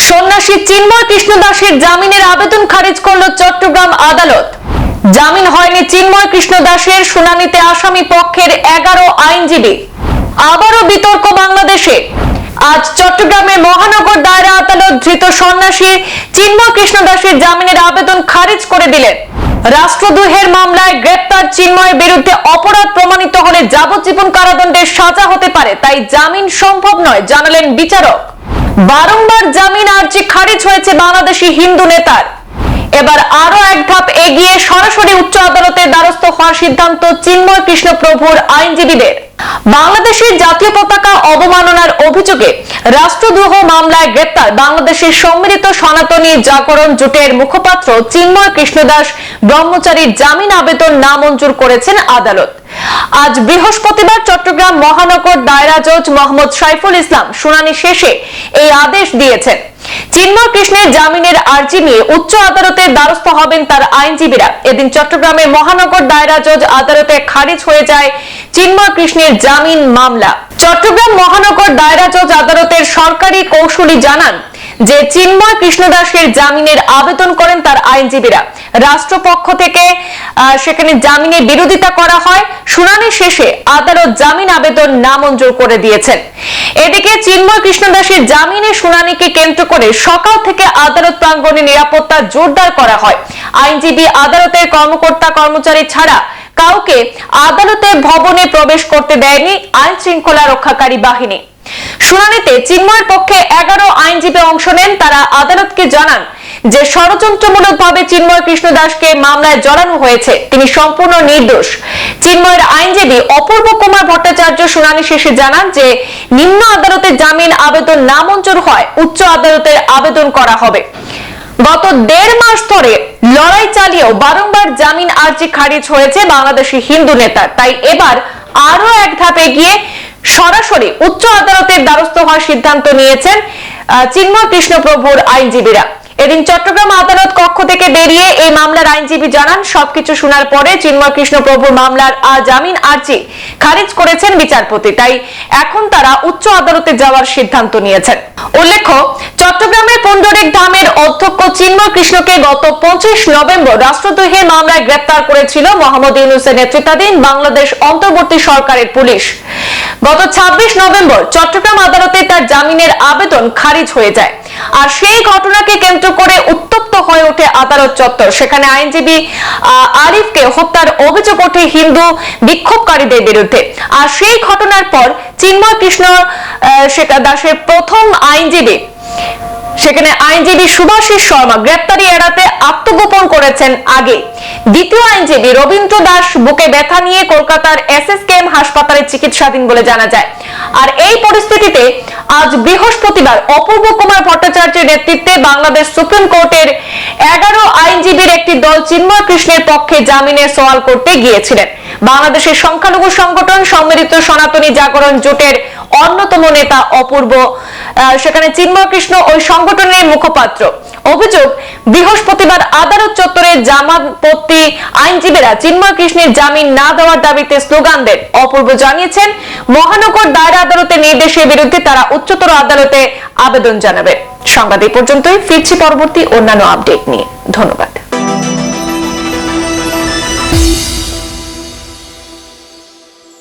সন্ন্যাসী চিন্ময় কৃষ্ণ দাসের জামিনের আবেদন খারিজ করল চট্টগ্রাম আদালত। জামিন হয়নি চিন্ময় কৃষ্ণ দাসের, শুনানিতে আসামি পক্ষের 11 আইনজীবী। আবারও বিতর্ক বাংলাদেশে। আজ চট্টগ্রামের মহানগর দায়রা আদালত ধৃত সন্ন্যাসী চিন্ময় কৃষ্ণ দাসের জামিনের আবেদন খারিজ করে দিলেন। রাষ্ট্রদ্রোহের মামলায় গ্রেপ্তার চিন্ময়ের বিরুদ্ধে অপরাধ প্রমাণিত হলে যাবজ্জীবন কারাদণ্ডের সাজা হতে পারে, তাই জামিন সম্ভব নয় জানালেন বিচারক। বারংবার জামিন আর্জি খারিজ হয়েছে বাংলাদেশি হিন্দু নেতার। এবার আরো এক ধাপ এগিয়ে সরাসরি উচ্চ আদালতের দ্বারস্থ হওয়ার সিদ্ধান্ত চিন্ময় কৃষ্ণ প্রভুর আইনজীবীদের। বাংলাদেশের জাতীয় পতাকা অবমাননার অভিযোগে রাষ্ট্রদ্রোহ মামলায় গ্রেপ্তার বাংলাদেশের সম্মিলিত সনাতনী জাগরণ জোটের মুখপাত্র চিন্ময় কৃষ্ণ দাস ব্রহ্মচারীর জামিন আবেদন নামঞ্জুর করেছেন আদালত। আজ বৃহস্পতিবার চট্টগ্রাম মহানগর দায়রা জজ মোহাম্মদ সাইফুল ইসলাম শুনানি শেষে এই আদেশ দিয়েছেন। চিন্ময় কৃষ্ণের জামিনের আর্জি নিয়ে উচ্চ আদালতের দ্বারস্থ হবেন তার আইনজীবীরা। এদিন চট্টগ্রামের মহানগর দায়রা জজ আদালতে খারিজ হয়ে যায় চিন্ময় কৃষ্ণের জামিন মামলা। চট্টগ্রাম মহানগর দায়রা জজ আদালতের সরকারি কৌঁসুলি জানান যে চিন্ময় কৃষ্ণ দাসের জামিনের আবেদন করেন তার আইনজীবীরা। রাষ্ট্রপক্ষ থেকে সেখানে জামিনের বিরোধিতা করা হয়। শুনানি শেষে আদালত জামিন আবেদন নামঞ্জুর করে দিয়েছেন। এদিকে চিন্ময় কৃষ্ণ দাসের জামিনের শুনানিকে কেন্দ্র করে সকাল থেকে আদালত প্রাঙ্গণে নিরাপত্তা জোরদার করা হয়। আইনজীবী, আদালতের কর্মকর্তা কর্মচারী ছাড়া কাউকে আদালতের ভবনে প্রবেশ করতে দেয়নি আইন শৃঙ্খলা রক্ষাকারী বাহিনী। শুনানিতে চিন্ময়ের পক্ষে 11 আইনজীবী অংশ নেন। তারা আদালতকে জানান যে ষড়যন্ত্রমূলকভাবে চিন্ময় কৃষ্ণ দাসকে মামলায় জড়ানো হয়েছে, তিনি সম্পূর্ণ নির্দোষ। চিন্ময়ের আইনজীবী অপূর্ব কুমার ভট্টাচার্য শুনানি শেষে জানান যে নিম্ন আদালতের জামিন আবেদন নামঞ্জুর হয় উচ্চ আদালতের আবেদন করা হবে। গত 1.5 মাস ধরে লড়াই চালিয়েও বারংবার জামিন আর্জি খারিজ হয়েছে বাংলাদেশি হিন্দু নেতার, তাই এবার আরো এক ধাপ এগিয়ে সরাসরি উচ্চ আদালতের দ্বারস্থ হওয়ার সিদ্ধান্ত নিয়েছেন চিন্ময় কৃষ্ণ প্রভুর আইনজীবীরা। এদিন চট্টগ্রাম আদালত কক্ষ থেকে বেরিয়ে এই মামলার আইনজীবী জানান সবকিছু শোনার পরে চিন্ময় কৃষ্ণ প্রভুর মামলার জামিন আর্জি খারিজ করেছেন বিচারপতি, তাই এখন তারা উচ্চ আদালতে যাওয়ার সিদ্ধান্ত নিয়েছেন। উল্লেখ্য, চট্টগ্রামের পুন্ডরিক ধামের অধ্যক্ষ চিন্ময় কৃষ্ণকে গত 25 নভেম্বর রাষ্ট্রদ্রোহের মামলায় গ্রেপ্তার করেছিল মোহাম্মদ ইউনূসের নেতৃত্বাধীন বাংলাদেশ অন্তর্বর্তী সরকারের পুলিশ। গত 26 নভেম্বর চট্টগ্রাম আদালতে তার জামিনের আবেদন খারিজ হয়ে যায়। আর সেই ঘটনাকে কেন্দ্র করে উত্তপ্ত হয়ে ওঠে আদালত চত্বর। সেখানে আইনজীবী আরিফকে হত্যার অভিযোগ ওঠে হিন্দু বিক্ষোভকারীদের বিরুদ্ধে। আর সেই ঘটনার পর চিন্ময় কৃষ্ণ দাসের প্রথম আইনজীবী সেখানে আইনজীবী সুভাষিস শর্মা গ্রেপ্তারি এড়াতে আত্মগোপন করেছেন আগে। দ্বিতীয় আইনজীবী রবীন্দ্র দাস বুকে ব্যথা নিয়ে কলকাতার SSKM হাসপাতালে চিকিৎসাধীন বলে জানা যায়। আর এই পরিস্থিতিতে আজ বৃহস্পতিবার অপূর্ব কুমার ভট্টাচার্যের নেতৃত্বে বাংলাদেশ সুপ্রিম কোর্টের 11 আইনজীবীর একটি দল চিন্ময় কৃষ্ণের পক্ষে জামিনের সওয়াল করতে গিয়েছিলেন। বাংলাদেশের সংখ্যালঘু সংগঠন সম্মিলিত সনাতনী জাগরণ জোটের অন্যতম নেতা অপূর্ব, সেখানে চিন্ময় কৃষ্ণ ওই সংগঠনের মুখপাত্র। অভিযোগ, বৃহস্পতিবার আদালত চত্বরে জামানপত্রী আইনজীবীরা চিন্ময় কৃষ্ণের জামিন না দেওয়ার দাবিতে স্লোগান দেন। অপূর্ব জানিয়েছেন মহানগর দায়রা আদালতের নির্দেশের বিরুদ্ধে তারা উচ্চতর আদালতে আবেদন জানাবে। সংবাদ এই পর্যন্তই, ফিরছি পরবর্তী অন্যান্য আপডেট নিয়ে। ধন্যবাদ।